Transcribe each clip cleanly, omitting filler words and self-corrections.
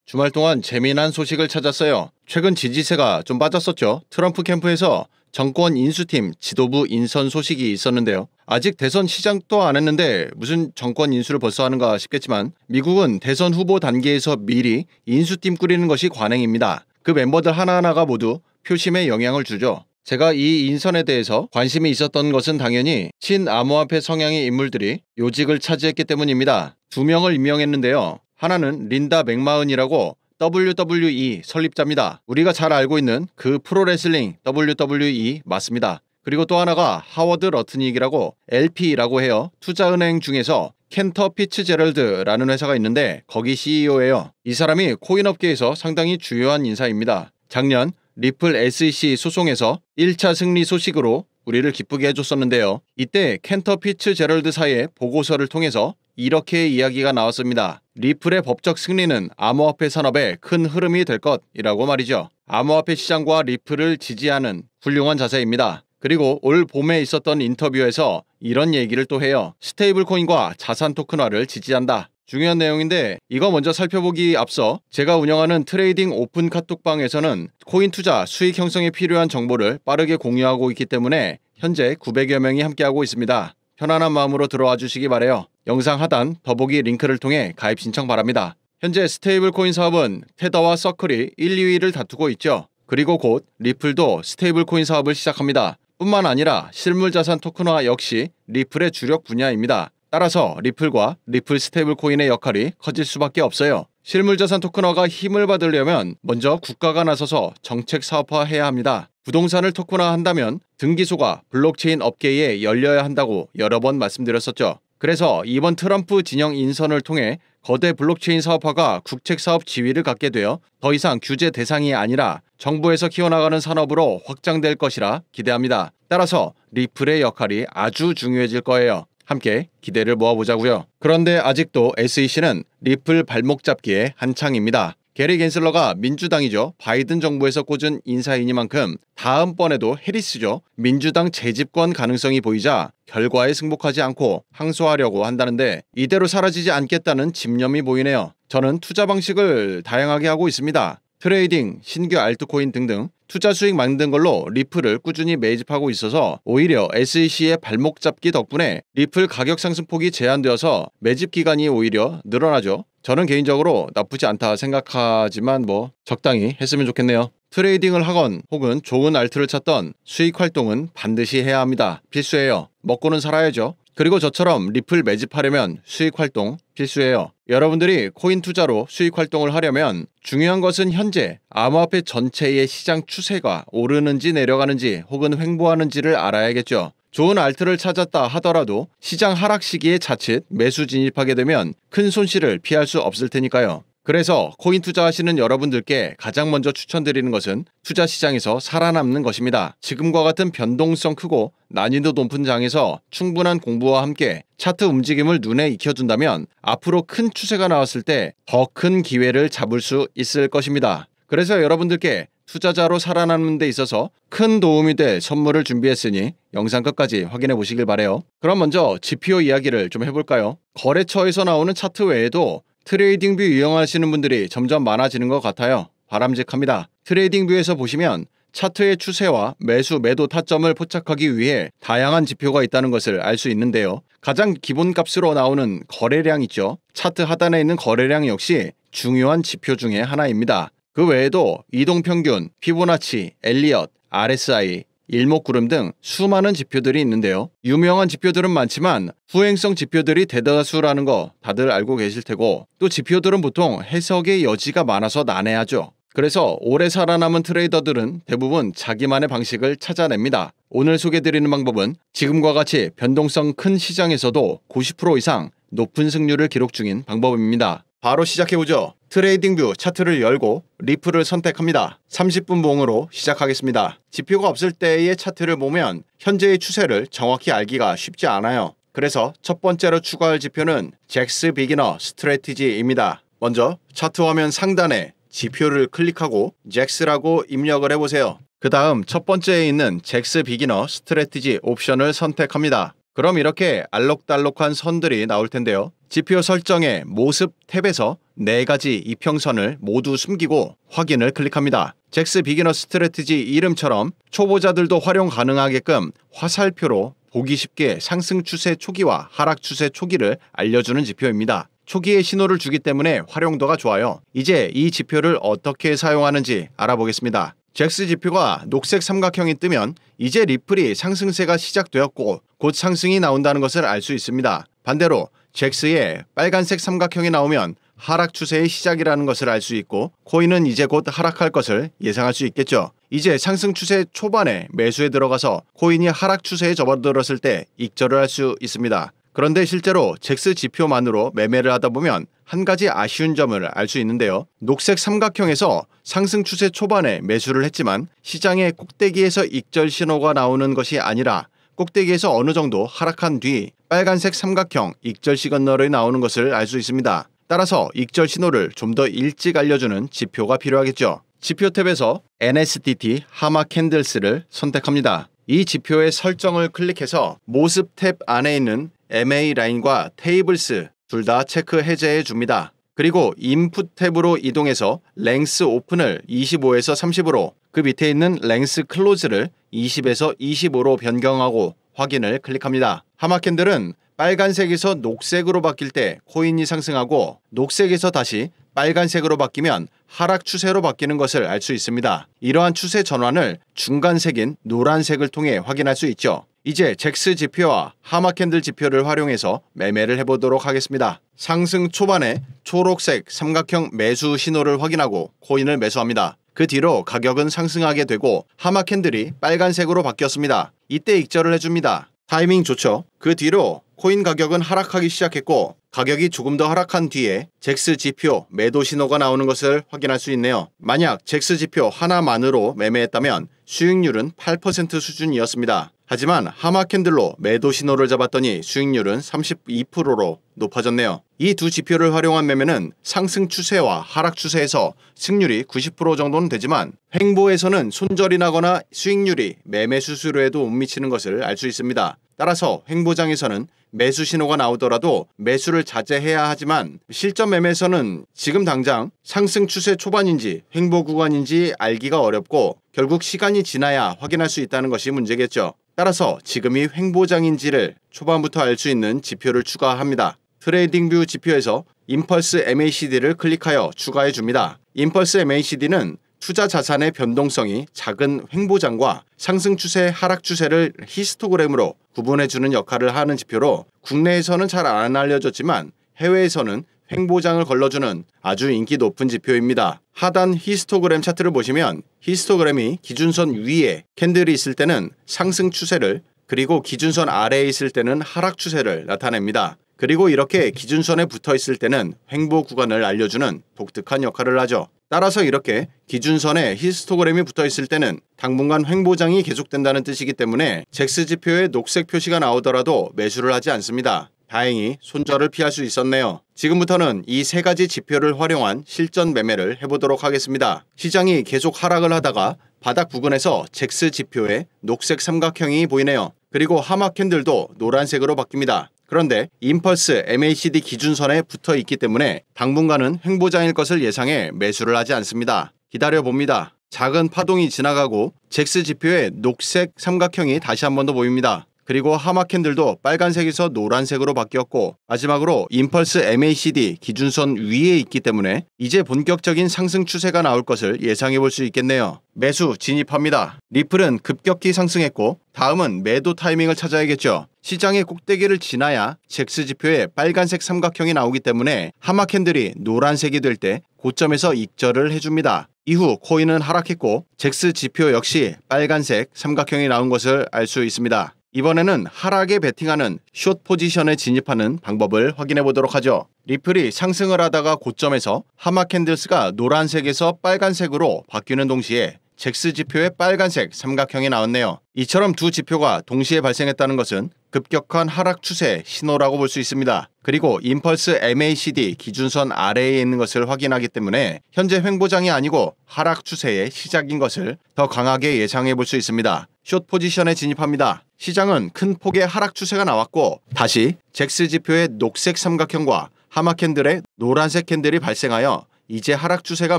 주말 동안 재미난 소식을 찾았어요. 최근 지지세가 좀 빠졌었죠. 트럼프 캠프에서 정권 인수팀 지도부 인선 소식이 있었는데요. 아직 대선 시작도 안 했는데 무슨 정권 인수를 벌써 하는가 싶겠지만 미국은 대선 후보 단계에서 미리 인수팀 꾸리는 것이 관행입니다. 그 멤버들 하나하나가 모두 표심에 영향을 주죠. 제가 이 인선에 대해서 관심이 있었던 것은 당연히 친암호화폐 성향의 인물들이 요직을 차지했기 때문입니다. 2명을 임명했는데요. 하나는 린다 맥마흔이라고 WWE 설립자입니다. 우리가 잘 알고 있는 그 프로레슬링 WWE 맞습니다. 그리고 또 하나가 하워드 러트닉이라고 LP라고 해요. 투자은행 중에서 켄터 피츠제럴드라는 회사가 있는데 거기 CEO예요. 이 사람이 코인업계에서 상당히 주요한 인사입니다. 작년 리플 SEC 소송에서 1차 승리 소식으로 우리를 기쁘게 해줬었는데요. 이때 켄터 피츠제럴드사의 보고서를 통해서 이렇게 이야기가 나왔습니다. 리플의 법적 승리는 암호화폐 산업의 큰 흐름이 될 것이라고 말이죠. 암호화폐 시장과 리플을 지지하는 훌륭한 자세입니다. 그리고 올 봄에 있었던 인터뷰에서 이런 얘기를 또 해요. 스테이블 코인과 자산 토큰화를 지지한다. 중요한 내용인데 이거 먼저 살펴보기 앞서 제가 운영하는 트레이딩 오픈 카톡방에서는 코인 투자 수익 형성에 필요한 정보를 빠르게 공유하고 있기 때문에 현재 900여 명이 함께하고 있습니다. 편안한 마음으로 들어와 주시기 바래요. 영상 하단 더보기 링크를 통해 가입 신청 바랍니다. 현재 스테이블 코인 사업은 테더와 서클이 1, 2위를 다투고 있죠. 그리고 곧 리플도 스테이블 코인 사업을 시작합니다. 뿐만 아니라 실물자산 토큰화 역시 리플의 주력 분야입니다. 따라서 리플과 리플 스테이블 코인의 역할이 커질 수밖에 없어요. 실물자산 토큰화가 힘을 받으려면 먼저 국가가 나서서 정책 사업화해야 합니다. 부동산을 토큰화한다면 등기소가 블록체인 업계에 열려야 한다고 여러 번 말씀드렸었죠. 그래서 이번 트럼프 진영 인선을 통해 거대 블록체인 사업화가 국책사업 지위를 갖게 되어 더 이상 규제 대상이 아니라 정부에서 키워나가는 산업으로 확장될 것이라 기대합니다. 따라서 리플의 역할이 아주 중요해질 거예요. 함께 기대를 모아보자고요. 그런데 아직도 SEC는 리플 발목 잡기에 한창입니다. 게리 겐슬러가 민주당이죠. 바이든 정부에서 꽂은 인사이니만큼 다음번에도 해리스죠. 민주당 재집권 가능성이 보이자 결과에 승복하지 않고 항소하려고 한다는데 이대로 사라지지 않겠다는 집념이 보이네요. 저는 투자 방식을 다양하게 하고 있습니다. 트레이딩, 신규 알트코인 등등 투자 수익 만든 걸로 리플을 꾸준히 매집하고 있어서 오히려 SEC의 발목 잡기 덕분에 리플 가격 상승폭이 제한되어서 매집 기간이 오히려 늘어나죠. 저는 개인적으로 나쁘지 않다 생각하지만 적당히 했으면 좋겠네요. 트레이딩을 하건 혹은 좋은 알트를 찾던 수익 활동은 반드시 해야 합니다. 필수예요. 먹고는 살아야죠. 그리고 저처럼 리플 매집하려면 수익 활동 필수예요. 여러분들이 코인 투자로 수익 활동을 하려면 중요한 것은 현재 암호화폐 전체의 시장 추세가 오르는지 내려가는지 혹은 횡보하는지를 알아야겠죠. 좋은 알트를 찾았다 하더라도 시장 하락 시기에 자칫 매수 진입하게 되면 큰 손실을 피할 수 없을 테니까요. 그래서 코인 투자하시는 여러분들께 가장 먼저 추천드리는 것은 투자 시장에서 살아남는 것입니다. 지금과 같은 변동성 크고 난이도 높은 장에서 충분한 공부와 함께 차트 움직임을 눈에 익혀둔다면 앞으로 큰 추세가 나왔을 때 더 큰 기회를 잡을 수 있을 것입니다. 그래서 여러분들께 투자자로 살아남는 데 있어서 큰 도움이 될 선물을 준비했으니 영상 끝까지 확인해 보시길 바래요. 그럼 먼저 지표 이야기를 좀 해볼까요? 거래처에서 나오는 차트 외에도 트레이딩뷰 이용하시는 분들이 점점 많아지는 것 같아요. 바람직합니다. 트레이딩뷰에서 보시면 차트의 추세와 매수 매도 타점을 포착하기 위해 다양한 지표가 있다는 것을 알 수 있는데요. 가장 기본값으로 나오는 거래량 있죠. 차트 하단에 있는 거래량 역시 중요한 지표 중에 하나입니다. 그 외에도 이동평균, 피보나치, 엘리엇, RSI, 일목구름 등 수많은 지표들이 있는데요. 유명한 지표들은 많지만 후행성 지표들이 대다수라는 거 다들 알고 계실 테고 또 지표들은 보통 해석의 여지가 많아서 난해하죠. 그래서 오래 살아남은 트레이더들은 대부분 자기만의 방식을 찾아냅니다. 오늘 소개드리는 방법은 지금과 같이 변동성 큰 시장에서도 90% 이상 높은 승률을 기록 중인 방법입니다. 바로 시작해보죠. 트레이딩뷰 차트를 열고 리플을 선택합니다. 30분 봉으로 시작하겠습니다. 지표가 없을 때의 차트를 보면 현재의 추세를 정확히 알기가 쉽지 않아요. 그래서 첫 번째로 추가할 지표는 잭스 비기너 스트래티지입니다. 먼저 차트 화면 상단에 지표를 클릭하고 잭스라고 입력을 해보세요. 그 다음 첫 번째에 있는 잭스 비기너 스트래티지 옵션을 선택합니다. 그럼 이렇게 알록달록한 선들이 나올 텐데요. 지표 설정의 모습 탭에서 4가지 이평선을 모두 숨기고 확인을 클릭합니다. 잭스 비기너 스트래티지 이름처럼 초보자들도 활용 가능하게끔 화살표로 보기 쉽게 상승 추세 초기와 하락 추세 초기를 알려주는 지표입니다. 초기에 신호를 주기 때문에 활용도가 좋아요. 이제 이 지표를 어떻게 사용하는지 알아보겠습니다. 잭스 지표가 녹색 삼각형이 뜨면 이제 리플이 상승세가 시작되었고 곧 상승이 나온다는 것을 알 수 있습니다. 반대로 잭스에 빨간색 삼각형이 나오면 하락 추세의 시작이라는 것을 알 수 있고 코인은 이제 곧 하락할 것을 예상할 수 있겠죠. 이제 상승 추세 초반에 매수에 들어가서 코인이 하락 추세에 접어들었을 때 익절을 할 수 있습니다. 그런데 실제로 잭스 지표만으로 매매를 하다 보면 한 가지 아쉬운 점을 알 수 있는데요. 녹색 삼각형에서 상승 추세 초반에 매수를 했지만 시장의 꼭대기에서 익절 신호가 나오는 것이 아니라 꼭대기에서 어느 정도 하락한 뒤 빨간색 삼각형 익절 시그널이 나오는 것을 알 수 있습니다. 따라서 익절 신호를 좀 더 일찍 알려주는 지표가 필요하겠죠. 지표 탭에서 NSDT 하마 캔들스를 선택합니다. 이 지표의 설정을 클릭해서 모습 탭 안에 있는 MA 라인과 테이블스 둘 다 체크 해제해 줍니다. 그리고 인풋 탭으로 이동해서 랭스 오픈을 25에서 30으로 그 밑에 있는 랭스 클로즈를 20에서 25로 변경하고 확인을 클릭합니다. 하마 캔들은 빨간색에서 녹색으로 바뀔 때 코인이 상승하고 녹색에서 다시 빨간색으로 바뀌면 하락 추세로 바뀌는 것을 알 수 있습니다. 이러한 추세 전환을 중간색인 노란색을 통해 확인할 수 있죠. 이제 잭스 지표와 하마 캔들 지표를 활용해서 매매를 해보도록 하겠습니다. 상승 초반에 초록색 삼각형 매수 신호를 확인하고 코인을 매수합니다. 그 뒤로 가격은 상승하게 되고 하마 캔들이 빨간색으로 바뀌었습니다. 이때 익절을 해줍니다. 타이밍 좋죠. 그 뒤로 코인 가격은 하락하기 시작했고 가격이 조금 더 하락한 뒤에 잭스 지표 매도 신호가 나오는 것을 확인할 수 있네요. 만약 잭스 지표 하나만으로 매매했다면 수익률은 8% 수준이었습니다. 하지만 하마 캔들로 매도 신호를 잡았더니 수익률은 32%로 높아졌네요. 이 두 지표를 활용한 매매는 상승 추세와 하락 추세에서 승률이 90% 정도는 되지만 횡보에서는 손절이 나거나 수익률이 매매 수수료에도 못 미치는 것을 알 수 있습니다. 따라서 횡보장에서는 매수 신호가 나오더라도 매수를 자제해야 하지만 실전 매매에서는 지금 당장 상승 추세 초반인지 횡보 구간인지 알기가 어렵고 결국 시간이 지나야 확인할 수 있다는 것이 문제겠죠. 따라서 지금이 횡보장인지를 초반부터 알 수 있는 지표를 추가합니다. 트레이딩뷰 지표에서 임펄스 MACD를 클릭하여 추가해 줍니다. 임펄스 MACD는 투자 자산의 변동성이 작은 횡보장과 상승 추세, 하락 추세를 히스토그램으로 구분해주는 역할을 하는 지표로 국내에서는 잘 안 알려졌지만 해외에서는 횡보장을 걸러주는 아주 인기 높은 지표입니다. 하단 히스토그램 차트를 보시면 히스토그램이 기준선 위에 캔들이 있을 때는 상승 추세를 그리고 기준선 아래에 있을 때는 하락 추세를 나타냅니다. 그리고 이렇게 기준선에 붙어 있을 때는 횡보 구간을 알려주는 독특한 역할을 하죠. 따라서 이렇게 기준선에 히스토그램이 붙어 있을 때는 당분간 횡보장이 계속된다는 뜻이기 때문에 잭스 지표에 녹색 표시가 나오더라도 매수를 하지 않습니다. 다행히 손절을 피할 수 있었네요. 지금부터는 이 세 가지 지표를 활용한 실전 매매를 해보도록 하겠습니다. 시장이 계속 하락을 하다가 바닥 부근에서 잭스 지표에 녹색 삼각형이 보이네요. 그리고 하마 캔들도 노란색으로 바뀝니다. 그런데 임펄스 MACD 기준선에 붙어 있기 때문에 당분간은 횡보장일 것을 예상해 매수를 하지 않습니다. 기다려봅니다. 작은 파동이 지나가고 잭스 지표에 녹색 삼각형이 다시 한 번 더 보입니다. 그리고 하마 캔들도 빨간색에서 노란색으로 바뀌었고 마지막으로 임펄스 MACD 기준선 위에 있기 때문에 이제 본격적인 상승 추세가 나올 것을 예상해 볼 수 있겠네요. 매수 진입합니다. 리플은 급격히 상승했고 다음은 매도 타이밍을 찾아야겠죠. 시장의 꼭대기를 지나야 잭스 지표에 빨간색 삼각형이 나오기 때문에 하마 캔들이 노란색이 될 때 고점에서 익절을 해줍니다. 이후 코인은 하락했고 잭스 지표 역시 빨간색 삼각형이 나온 것을 알 수 있습니다. 이번에는 하락에 베팅하는 숏 포지션에 진입하는 방법을 확인해 보도록 하죠. 리플이 상승을 하다가 고점에서 하마 캔들스가 노란색에서 빨간색으로 바뀌는 동시에 잭스 지표에 빨간색 삼각형이 나왔네요. 이처럼 두 지표가 동시에 발생했다는 것은 급격한 하락 추세 신호라고 볼 수 있습니다. 그리고 임펄스 MACD 기준선 아래에 있는 것을 확인하기 때문에 현재 횡보장이 아니고 하락 추세의 시작인 것을 더 강하게 예상해 볼 수 있습니다. 숏 포지션에 진입합니다. 시장은 큰 폭의 하락 추세가 나왔고 다시 잭스 지표의 녹색 삼각형과 하마 캔들의 노란색 캔들이 발생하여 이제 하락 추세가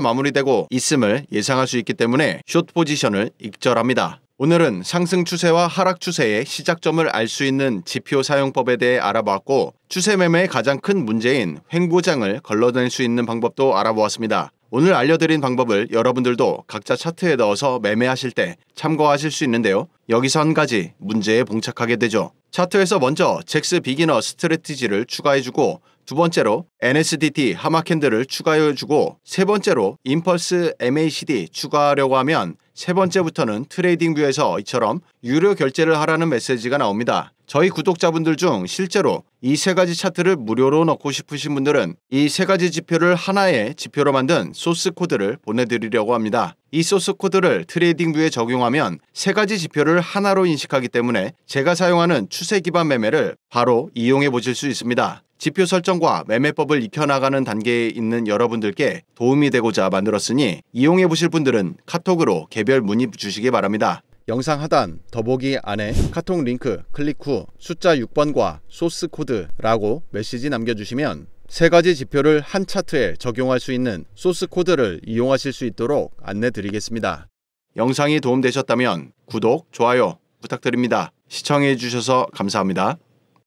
마무리되고 있음을 예상할 수 있기 때문에 숏 포지션을 익절합니다. 오늘은 상승 추세와 하락 추세의 시작점을 알 수 있는 지표 사용법에 대해 알아보았고 추세 매매의 가장 큰 문제인 횡보장을 걸러낼 수 있는 방법도 알아보았습니다. 오늘 알려드린 방법을 여러분들도 각자 차트에 넣어서 매매하실 때 참고하실 수 있는데요. 여기서 한 가지 문제에 봉착하게 되죠. 차트에서 먼저 잭스 비기너 스트래티지를 추가해주고 두 번째로 NSDT 하마 캔들을 추가해주고 세 번째로 임펄스 MACD 추가하려고 하면 세 번째부터는 트레이딩 뷰에서 이처럼 유료 결제를 하라는 메시지가 나옵니다. 저희 구독자분들 중 실제로 이 세 가지 차트를 무료로 넣고 싶으신 분들은 이 세 가지 지표를 하나의 지표로 만든 소스 코드를 보내드리려고 합니다. 이 소스 코드를 트레이딩 뷰에 적용하면 세 가지 지표를 하나로 인식하기 때문에 제가 사용하는 추세 기반 매매를 바로 이용해 보실 수 있습니다. 지표 설정과 매매법을 익혀나가는 단계에 있는 여러분들께 도움이 되고자 만들었으니 이용해 보실 분들은 카톡으로 개별 문의 주시기 바랍니다. 영상 하단 더보기 안에 카톡 링크 클릭 후 숫자 6번과 소스 코드라고 메시지 남겨주시면 세 가지 지표를 한 차트에 적용할 수 있는 소스 코드를 이용하실 수 있도록 안내 드리겠습니다. 영상이 도움되셨다면 구독, 좋아요 부탁드립니다. 시청해 주셔서 감사합니다.